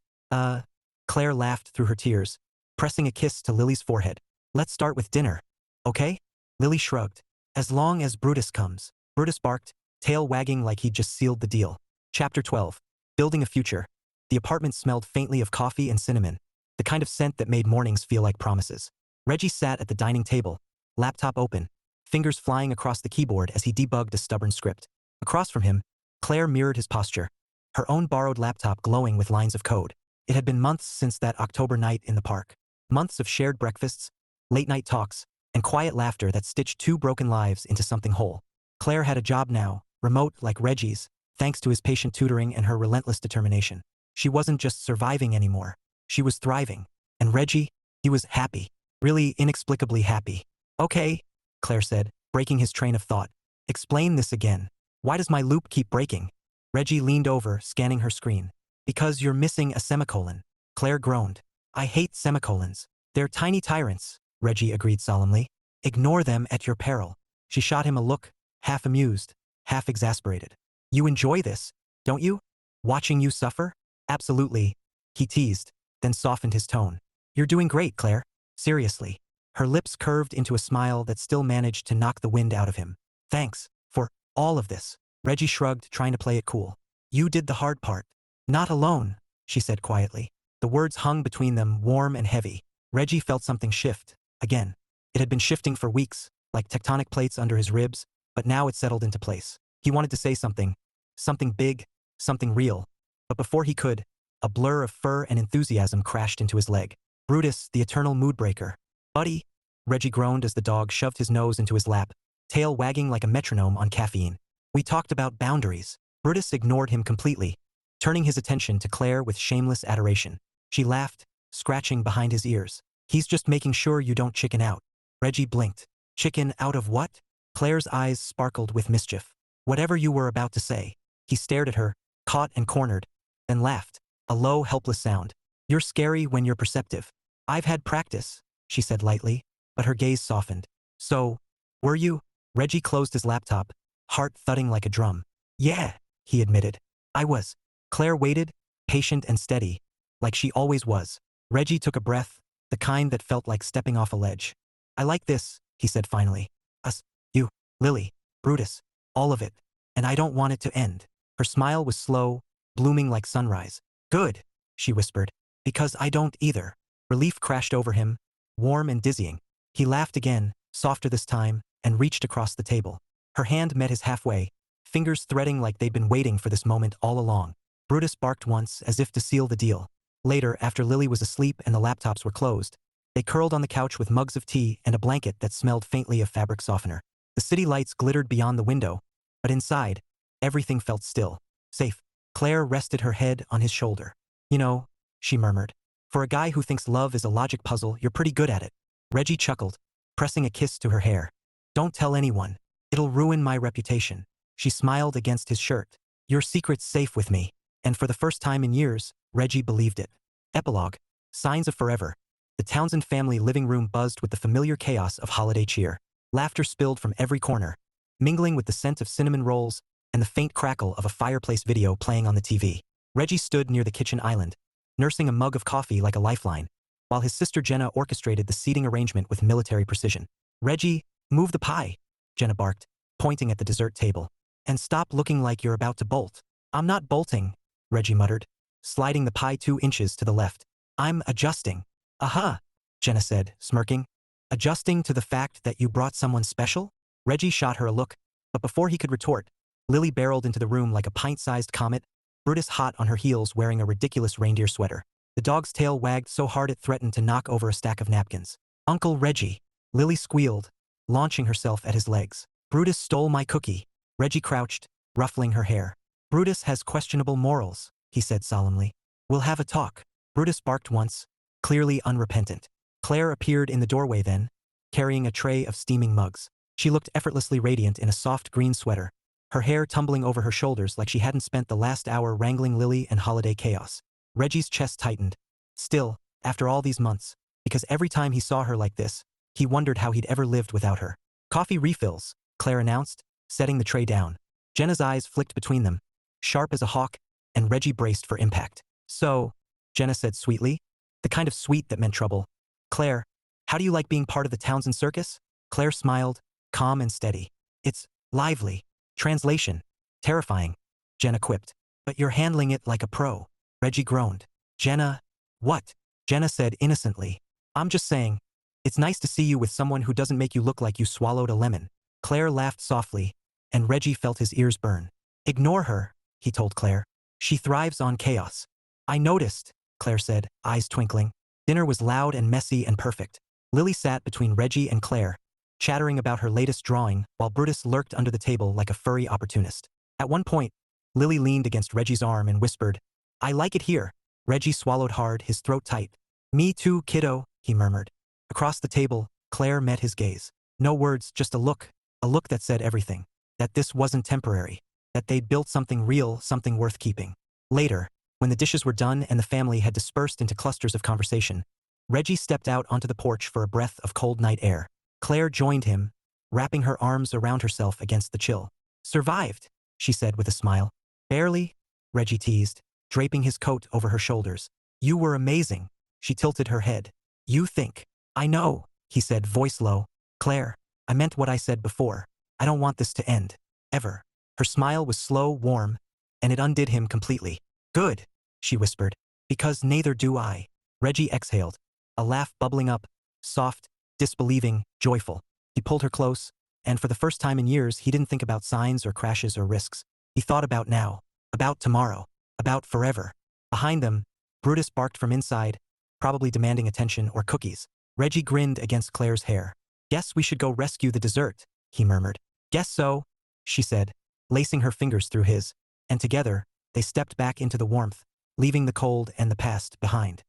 Claire laughed through her tears, pressing a kiss to Lily's forehead. "Let's start with dinner. Okay?" Lily shrugged. "As long as Brutus comes." Brutus barked, tail wagging like he'd just sealed the deal. Chapter 12. Building a future. The apartment smelled faintly of coffee and cinnamon, the kind of scent that made mornings feel like promises. Reggie sat at the dining table, laptop open, fingers flying across the keyboard as he debugged a stubborn script. Across from him, Claire mirrored his posture, her own borrowed laptop glowing with lines of code. It had been months since that October night in the park. Months of shared breakfasts, late-night talks, and quiet laughter that stitched two broken lives into something whole. Claire had a job now, remote like Reggie's, thanks to his patient tutoring and her relentless determination. She wasn't just surviving anymore. She was thriving. And Reggie, he was happy. Really inexplicably happy. "Okay," Claire said, breaking his train of thought. "Explain this again. Why does my loop keep breaking?" Reggie leaned over, scanning her screen. "Because you're missing a semicolon." Claire groaned. "I hate semicolons. They're tiny tyrants," Reggie agreed solemnly. "Ignore them at your peril." She shot him a look, half amused, half exasperated. "You enjoy this, don't you? Watching you suffer?" "Absolutely," he teased, then softened his tone. "You're doing great, Claire. Seriously." Her lips curved into a smile that still managed to knock the wind out of him. "Thanks for all of this." Reggie shrugged, trying to play it cool. "You did the hard part." "Not alone," she said quietly. The words hung between them, warm and heavy. Reggie felt something shift, again. It had been shifting for weeks, like tectonic plates under his ribs, but now it settled into place. He wanted to say something. Something big, something real. But before he could, a blur of fur and enthusiasm crashed into his leg. "Brutus, the eternal mood breaker." "Buddy," Reggie groaned as the dog shoved his nose into his lap, tail wagging like a metronome on caffeine. "We talked about boundaries." Brutus ignored him completely, turning his attention to Claire with shameless adoration. She laughed, scratching behind his ears. "He's just making sure you don't chicken out." Reggie blinked. "Chicken out of what?" Claire's eyes sparkled with mischief. "Whatever you were about to say." He stared at her, caught and cornered, then laughed. A low, helpless sound. "You're scary when you're perceptive." "I've had practice," she said lightly, but her gaze softened. "So, were you?" Reggie closed his laptop, heart thudding like a drum. "Yeah," he admitted. "I was." Claire waited, patient and steady, like she always was. Reggie took a breath, the kind that felt like stepping off a ledge. "I like this," he said finally. "Us, you, Lily, Brutus, all of it. And I don't want it to end." Her smile was slow, blooming like sunrise. "Good," she whispered. "Because I don't either." Relief crashed over him, warm and dizzying. He laughed again, softer this time, and reached across the table. Her hand met his halfway, fingers threading like they'd been waiting for this moment all along. Brutus barked once, as if to seal the deal. Later, after Lily was asleep and the laptops were closed, they curled on the couch with mugs of tea and a blanket that smelled faintly of fabric softener. The city lights glittered beyond the window, but inside, everything felt still, safe. Claire rested her head on his shoulder. "You know," she murmured, "for a guy who thinks love is a logic puzzle, you're pretty good at it." Reggie chuckled, pressing a kiss to her hair. "Don't tell anyone. It'll ruin my reputation." She smiled against his shirt. "Your secret's safe with me." And for the first time in years, Reggie believed it. Epilogue. Signs of Forever. The Townsend family living room buzzed with the familiar chaos of holiday cheer. Laughter spilled from every corner, mingling with the scent of cinnamon rolls and the faint crackle of a fireplace video playing on the TV. Reggie stood near the kitchen island, nursing a mug of coffee like a lifeline, while his sister Jenna orchestrated the seating arrangement with military precision. "Reggie, move the pie," Jenna barked, pointing at the dessert table. "And stop looking like you're about to bolt." "I'm not bolting," Reggie muttered, sliding the pie 2 inches to the left. "I'm adjusting." "Aha," Jenna said, smirking. "Adjusting to the fact that you brought someone special?" Reggie shot her a look, but before he could retort, Lily barreled into the room like a pint-sized comet, Brutus hot on her heels wearing a ridiculous reindeer sweater. The dog's tail wagged so hard it threatened to knock over a stack of napkins. "Uncle Reggie," Lily squealed, launching herself at his legs. "Brutus stole my cookie." Reggie crouched, ruffling her hair. "Brutus has questionable morals," he said solemnly. "We'll have a talk." Brutus barked once, clearly unrepentant. Claire appeared in the doorway then, carrying a tray of steaming mugs. She looked effortlessly radiant in a soft green sweater, her hair tumbling over her shoulders like she hadn't spent the last hour wrangling Lily and holiday chaos. Reggie's chest tightened. Still, after all these months, because every time he saw her like this, He wondered how he'd ever lived without her. Coffee refills, Claire announced, setting the tray down. Jenna's eyes flicked between them, sharp as a hawk, and Reggie braced for impact. So, Jenna said sweetly, the kind of sweet that meant trouble. Claire, how do you like being part of the Townsend circus? Claire smiled, calm and steady. It's lively. Translation. Terrifying. Jenna quipped. But you're handling it like a pro. Reggie groaned. Jenna, what? Jenna said innocently. I'm just saying, it's nice to see you with someone who doesn't make you look like you swallowed a lemon. Claire laughed softly, and Reggie felt his ears burn. Ignore her, he told Claire. She thrives on chaos. I noticed, Claire said, eyes twinkling. Dinner was loud and messy and perfect. Lily sat between Reggie and Claire, chattering about her latest drawing while Brutis lurked under the table like a furry opportunist. At one point, Lily leaned against Reggie's arm and whispered, I like it here. Reggie swallowed hard, his throat tight. Me too, kiddo, he murmured. Across the table, Claire met his gaze. No words, just a look that said everything. That this wasn't temporary. That they'd built something real, something worth keeping. Later, when the dishes were done and the family had dispersed into clusters of conversation, Reggie stepped out onto the porch for a breath of cold night air. Claire joined him, wrapping her arms around herself against the chill. Survived, she said with a smile. Barely, Reggie teased, draping his coat over her shoulders. You were amazing. She tilted her head. You think. I know, he said, voice low. Claire, I meant what I said before. I don't want this to end. Ever. Her smile was slow, warm, and it undid him completely. Good, she whispered. Because neither do I. Reggie exhaled, a laugh bubbling up, soft, disbelieving, joyful. He pulled her close, and for the first time in years he didn't think about signs or crashes or risks. He thought about now, about tomorrow, about forever. Behind them, Brutus barked from inside, probably demanding attention or cookies. Reggie grinned against Claire's hair. Guess we should go rescue the dessert, he murmured. Guess so, she said, lacing her fingers through his, and together, they stepped back into the warmth, leaving the cold and the past behind.